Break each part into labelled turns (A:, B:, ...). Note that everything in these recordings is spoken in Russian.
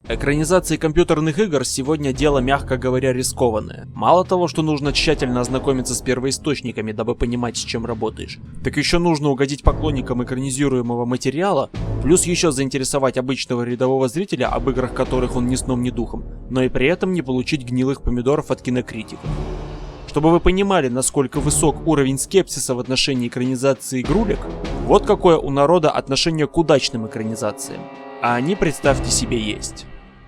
A: Экранизации компьютерных игр сегодня дело, мягко говоря, рискованное. Мало того, что нужно тщательно ознакомиться с первоисточниками, дабы понимать, с чем работаешь, так еще нужно угодить поклонникам экранизируемого материала, плюс еще заинтересовать обычного рядового зрителя, об играх которых он ни сном, ни духом, но и при этом не получить гнилых помидоров от кинокритиков. Чтобы вы понимали, насколько высок уровень скепсиса в отношении экранизации игрулек, вот какое у народа отношение к удачным экранизациям. А они, представьте себе, есть.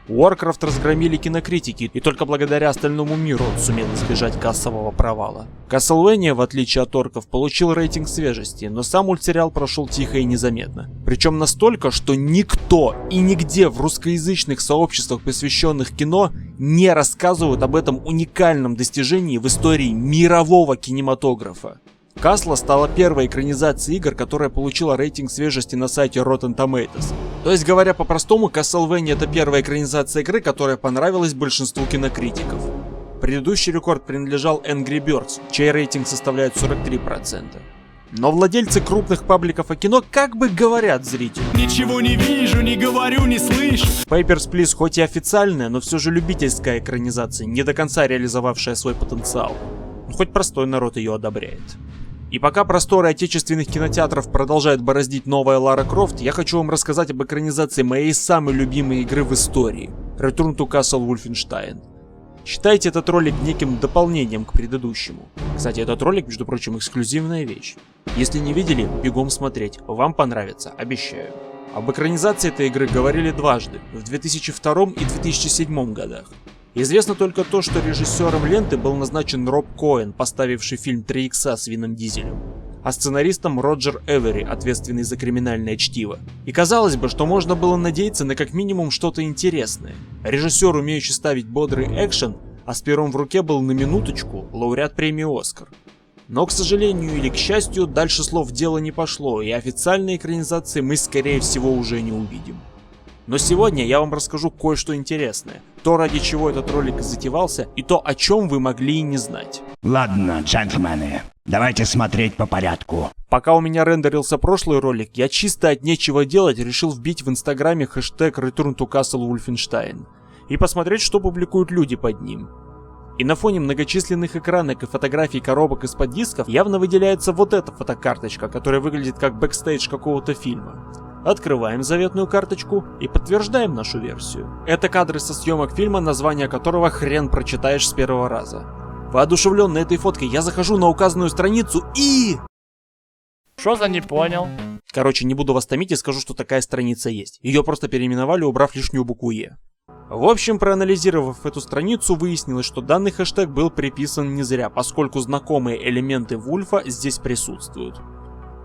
A: Warcraft разгромили кинокритики, и только благодаря остальному миру он сумел избежать кассового провала. Castlevania, в отличие от орков, получил рейтинг свежести, но сам мультсериал прошел тихо и незаметно. Причем настолько, что никто и нигде в русскоязычных сообществах, посвященных кино, не рассказывают об этом уникальном достижении в истории мирового кинематографа. Касла стала первой экранизацией игр, которая получила рейтинг свежести на сайте Rotten Tomatoes. То есть, говоря по-простому, Castlevania — это первая экранизация игры, которая понравилась большинству кинокритиков. Предыдущий рекорд принадлежал Angry Birds, чей рейтинг составляет 43%. Но владельцы крупных пабликов о кино как бы говорят зрителю:
B: ничего не вижу, не говорю, не слышу.
A: Papers, Please хоть и официальная, но все же любительская экранизация, не до конца реализовавшая свой потенциал. Хоть простой народ ее одобряет. И пока просторы отечественных кинотеатров продолжает бороздить новая Лара Крофт, я хочу вам рассказать об экранизации моей самой любимой игры в истории — Return to Castle Wolfenstein. Считайте этот ролик неким дополнением к предыдущему. Кстати, этот ролик, между прочим, эксклюзивная вещь. Если не видели, бегом смотреть, вам понравится, обещаю. Об экранизации этой игры говорили дважды, в 2002 и 2007 годах. Известно только то, что режиссером ленты был назначен Роб Коэн, поставивший фильм «3 икса» с Вином Дизелем, а сценаристом Роджер Эвери, ответственный за «Криминальное чтиво». И казалось бы, что можно было надеяться на как минимум что-то интересное. Режиссер, умеющий ставить бодрый экшен, а с пером в руке был на минуточку лауреат премии «Оскар». Но, к сожалению или к счастью, дальше слов дело не пошло, и официальной экранизации мы, скорее всего, уже не увидим. Но сегодня я вам расскажу кое-что интересное, то, ради чего этот ролик затевался, и то, о чем вы могли и не знать.
B: Ладно, джентльмены, давайте смотреть по порядку.
A: Пока у меня рендерился прошлый ролик, я чисто от нечего делать решил вбить в инстаграме хэштег Return to Castle Wolfenstein и посмотреть, что публикуют люди под ним. И на фоне многочисленных экранок и фотографий коробок из-под дисков явно выделяется вот эта фотокарточка, которая выглядит как бэкстейдж какого-то фильма. Открываем заветную карточку и подтверждаем нашу версию. Это кадры со съемок фильма, название которого хрен прочитаешь с первого раза. Воодушевленный этой фоткой, я захожу на указанную страницу и...
C: Что за не понял?
A: Короче, не буду вас томить и скажу, что такая страница есть. Ее просто переименовали, убрав лишнюю букву «Е». В общем, проанализировав эту страницу, выяснилось, что данный хэштег был приписан не зря, поскольку знакомые элементы Вульфа здесь присутствуют.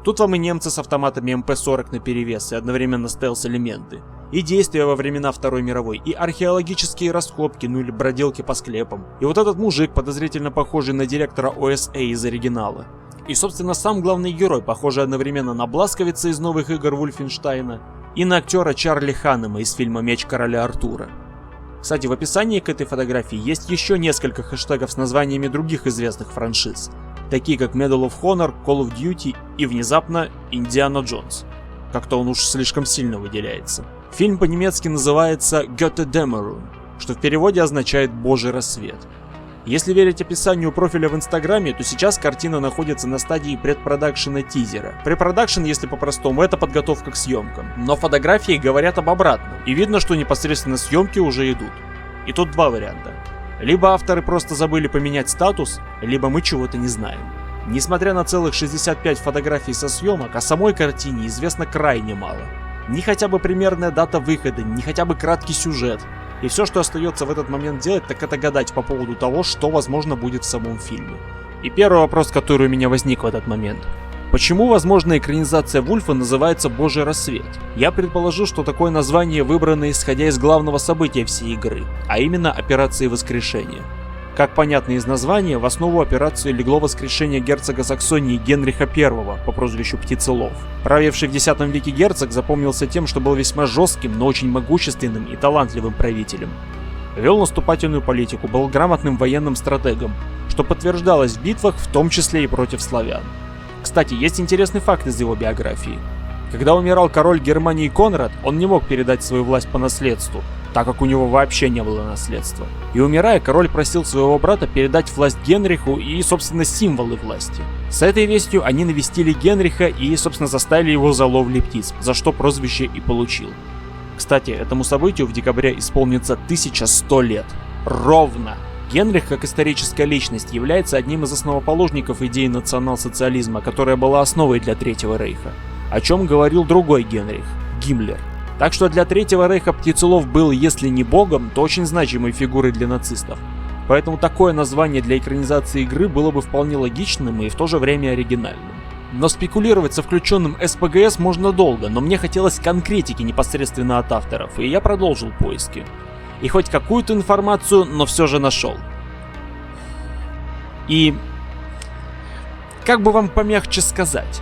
A: Тут вам и немцы с автоматами МП-40 наперевес, и одновременно стелс-элементы, и действия во времена Второй мировой, и археологические раскопки, ну или бродилки по склепам, и вот этот мужик, подозрительно похожий на директора ОСА из оригинала. И, собственно, сам главный герой, похожий одновременно на Бласковица из новых игр Вульфенштайна и на актера Чарли Ханнема из фильма «Меч короля Артура». Кстати, в описании к этой фотографии есть еще несколько хэштегов с названиями других известных франшиз, такие как Medal of Honor, Call of Duty и, внезапно, Индиана Джонс. Как-то он уж слишком сильно выделяется. Фильм по-немецки называется Götterdämmerung, что в переводе означает «Божий рассвет». Если верить описанию профиля в инстаграме, то сейчас картина находится на стадии предпродакшена тизера. Препродакшн, если по-простому, это подготовка к съемкам. Но фотографии говорят об обратном, и видно, что непосредственно съемки уже идут. И тут два варианта. Либо авторы просто забыли поменять статус, либо мы чего-то не знаем. Несмотря на целых 65 фотографий со съемок, о самой картине известно крайне мало. Ни хотя бы примерная дата выхода, ни хотя бы краткий сюжет. И все, что остается в этот момент делать, так это гадать по поводу того, что возможно будет в самом фильме. И первый вопрос, который у меня возник в этот момент. Почему возможная экранизация Вульфа называется «Божий рассвет»? Я предположил, что такое название выбрано исходя из главного события всей игры, а именно операции воскрешения. Как понятно из названия, в основу операции легло воскрешение герцога Саксонии Генриха I по прозвищу Птицелов. Правивший в X веке герцог запомнился тем, что был весьма жестким, но очень могущественным и талантливым правителем. Вел наступательную политику, был грамотным военным стратегом, что подтверждалось в битвах, в том числе и против славян. Кстати, есть интересный факт из его биографии. Когда умирал король Германии Конрад, он не мог передать свою власть по наследству, так как у него вообще не было наследства. И умирая, король просил своего брата передать власть Генриху и, собственно, символы власти. С этой вестью они навестили Генриха и, собственно, заставили его за ловли птиц, за что прозвище и получил. Кстати, этому событию в декабре исполнится 1100 лет. Ровно! Генрих, как историческая личность, является одним из основоположников идеи национал-социализма, которая была основой для Третьего Рейха. О чем говорил другой Генрих – Гиммлер. Так что для Третьего Рейха Птицелов был, если не богом, то очень значимой фигурой для нацистов. Поэтому такое название для экранизации игры было бы вполне логичным и в то же время оригинальным. Но спекулировать со включенным СПГС можно долго, но мне хотелось конкретики непосредственно от авторов, и я продолжил поиски. И хоть какую-то информацию, но все же нашел. И... как бы вам помягче сказать?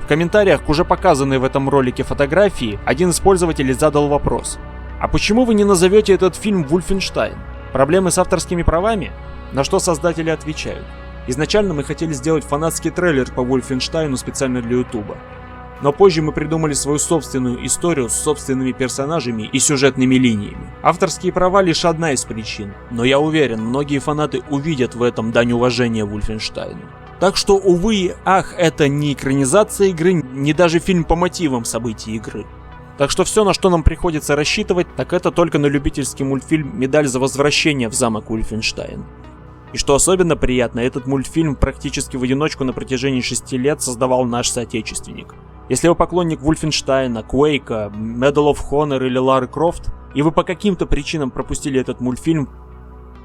A: В комментариях к уже показанной в этом ролике фотографии один из пользователей задал вопрос. А почему вы не назовете этот фильм «Вульфенштайн»? Проблемы с авторскими правами? На что создатели отвечают. Изначально мы хотели сделать фанатский трейлер по «Вульфенштайну» специально для Ютуба. Но позже мы придумали свою собственную историю с собственными персонажами и сюжетными линиями. Авторские права лишь одна из причин, но я уверен, многие фанаты увидят в этом дань уважения Вульфенштайну. Так что, увы и ах, это не экранизация игры, не даже фильм по мотивам событий игры. Так что все, на что нам приходится рассчитывать, так это только на любительский мультфильм «Медаль за возвращение в замок Вульфенштайн». И что особенно приятно, этот мультфильм практически в одиночку на протяжении 6 лет создавал наш соотечественник. Если вы поклонник Вульфенштайна, Quake, Medal of Honor или Лары Крофт, и вы по каким-то причинам пропустили этот мультфильм,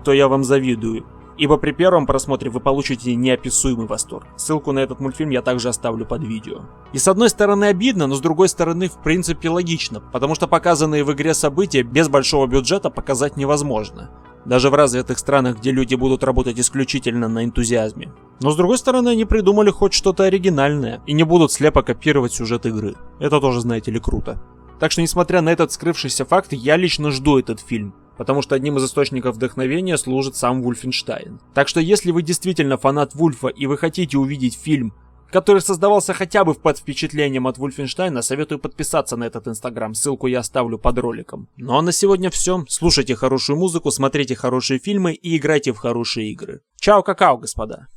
A: то я вам завидую. Ибо при первом просмотре вы получите неописуемый восторг. Ссылку на этот мультфильм я также оставлю под видео. И с одной стороны обидно, но с другой стороны в принципе логично, потому что показанные в игре события без большого бюджета показать невозможно. Даже в развитых странах, где люди будут работать исключительно на энтузиазме. Но с другой стороны, они придумали хоть что-то оригинальное и не будут слепо копировать сюжет игры. Это тоже, знаете ли, круто. Так что, несмотря на этот скрывшийся факт, я лично жду этот фильм. Потому что одним из источников вдохновения служит сам Вульфенштайн. Так что, если вы действительно фанат Вульфа и вы хотите увидеть фильм, который создавался хотя бы под впечатлением от Вульфенштайна, советую подписаться на этот инстаграм, ссылку я оставлю под роликом. Ну а на сегодня все. Слушайте хорошую музыку, смотрите хорошие фильмы и играйте в хорошие игры. Чао-какао, господа!